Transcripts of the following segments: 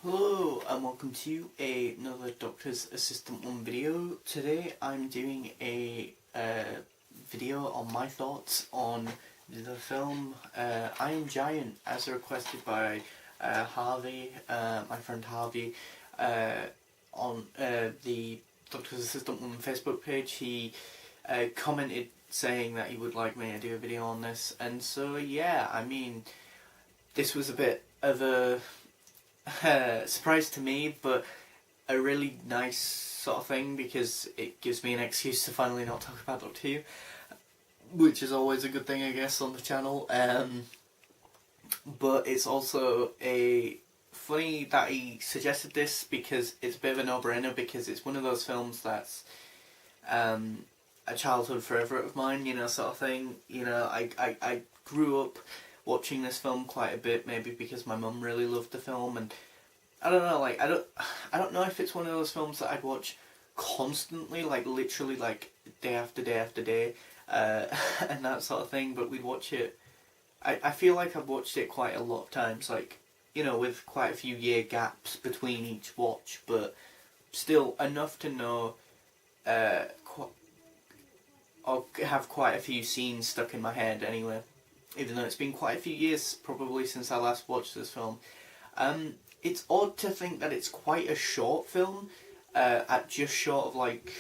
Hello and welcome to another Doctor's Assistant 1 video. Today I'm doing a video on my thoughts on the film Iron Giant as requested by Harvey, my friend Harvey, on the Doctor's Assistant 1 Facebook page. He commented saying that he would like me to do a video on this, and so yeah, I mean, this was a bit of a surprise to me, but a really nice sort of thing because it gives me an excuse to finally not talk about Doctor Who, which is always a good thing, I guess, on the channel. But it's also funny that he suggested this because it's a bit of a no-brainer, because it's one of those films that's a childhood favourite of mine, you know, sort of thing. You know, I grew up watching this film quite a bit, maybe because my mum really loved the film, and I don't know, like, I don't know if it's one of those films that I'd watch constantly, like literally like day after day after day, and that sort of thing, but we'd watch it. I feel like I've watched it quite a lot of times, like, you know, with quite a few year gaps between each watch, but still enough to know, or have quite a few scenes stuck in my head anyway. Even though it's been quite a few years probably since I last watched this film. It's odd to think that it's quite a short film, at just short of like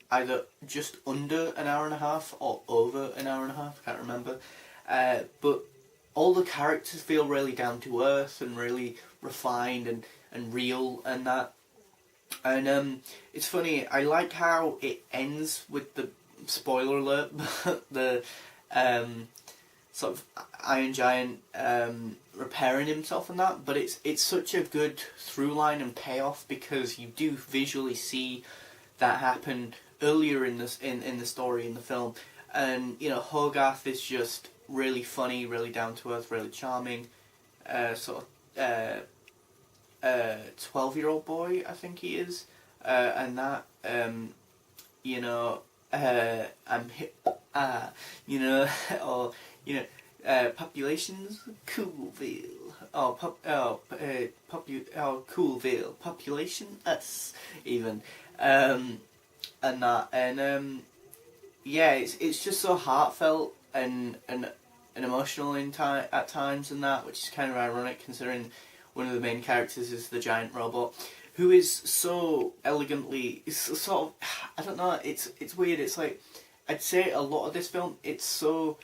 either just under an hour and a half or over an hour and a half, I can't remember. But all the characters feel really down to earth and really refined and real and that. And it's funny, I like how it ends with the, spoiler alert, the sort of Iron Giant repairing himself and that, but it's such a good through line and payoff because you do visually see that happen earlier in this in the story, in the film. And you know, Hogarth is just really funny, really down to earth, really charming, sort of 12-year-old boy, I think he is, and that you know, I'm hip, you know, or you know, populations, Coolville, Coolville, population, us, even, and that, and yeah, it's just so heartfelt and emotional at times and that, which is kind of ironic considering one of the main characters is the giant robot, who is so elegantly, it's sort of, I don't know, it's weird. It's like, I'd say a lot of this film, it's so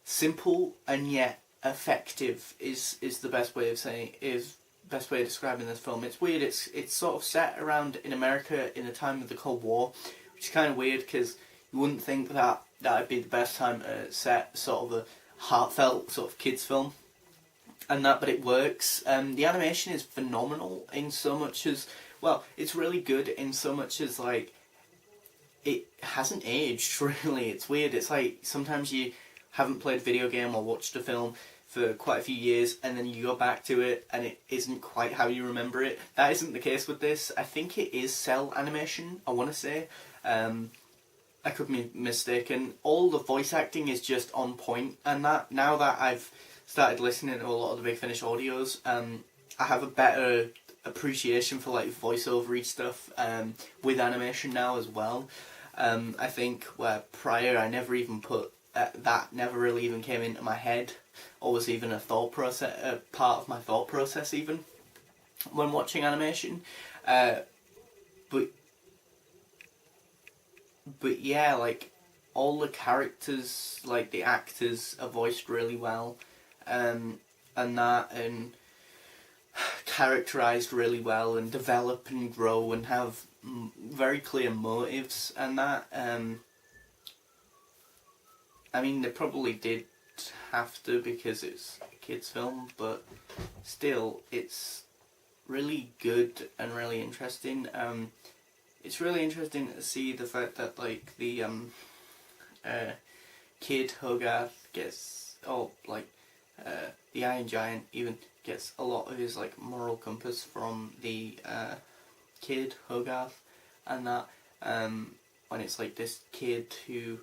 simple and yet effective is the best way of saying, is best way of describing this film. It's weird. It's sort of set around in America in the time of the Cold War, which is kind of weird because you wouldn't think that that'd be the best time to set sort of a heartfelt sort of kids film and that, but it works. The animation is phenomenal in so much as, well, it's really good in so much as, like, it hasn't aged, really. It's weird. It's like, sometimes you haven't played a video game or watched a film for quite a few years, and then you go back to it, and it isn't quite how you remember it. That isn't the case with this. I think it is cell animation, I want to say. I could be mistaken. All the voice acting is just on point, and that, now that I've started listening to a lot of the Big Finish audios, I have a better appreciation for like voiceover-y stuff with animation now as well. I think where prior I never even put that never really even came into my head, or was even a thought process, part of my thought process even when watching animation. But yeah, like all the characters, like the actors, are voiced really well. And that, and characterized really well, and develop and grow and have very clear motives and that. I mean, they probably did have to because it's a kids' film, but still, it's really good and really interesting. It's really interesting to see the fact that, like, the kid Hogarth gets, the Iron Giant even gets a lot of his like moral compass from the kid Hogarth, and that when it's like this kid who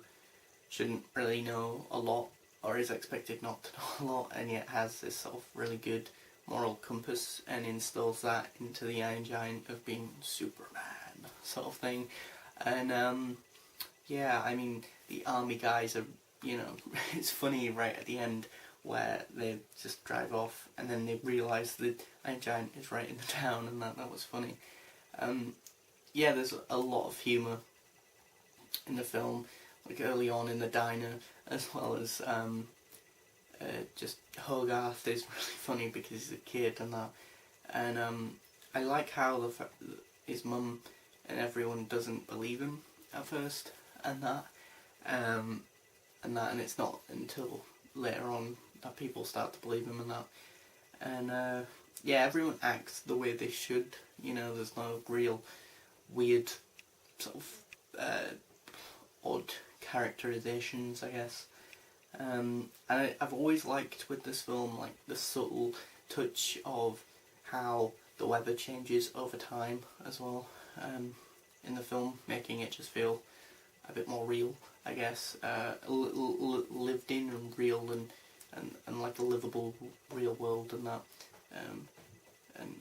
shouldn't really know a lot or is expected not to know a lot, and yet has this sort of really good moral compass and instills that into the Iron Giant of being Superman sort of thing. And yeah, I mean, the army guys are, you know, it's funny right at the end where they just drive off and then they realise the Iron Giant is right in the town, and that was funny. Yeah, there's a lot of humour in the film, like early on in the diner, as well as just Hogarth is really funny because he's a kid and that. And I like how his mum and everyone doesn't believe him at first, and that, and it's not until later on that people start to believe him and that. And yeah, everyone acts the way they should. You know, there's no real weird sort of odd characterizations, I guess. And I've always liked with this film, like, the subtle touch of how the weather changes over time as well in the film, making it just feel a bit more real, I guess, lived in and real, and like a livable real world, and that.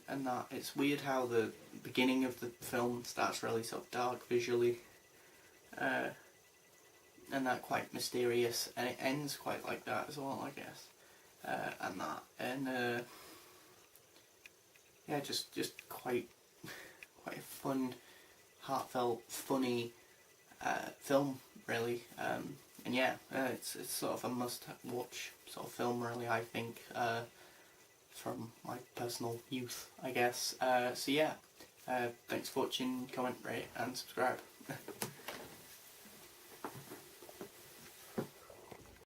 And that it's weird how the beginning of the film starts really sort of dark visually, and that quite mysterious, and it ends quite like that as well, I guess, and that, and yeah, just quite a fun, heartfelt, funny film, really, and yeah, it's sort of a must-watch sort of film, really, I think, from my personal youth, I guess. So yeah, thanks for watching, comment, rate, and subscribe.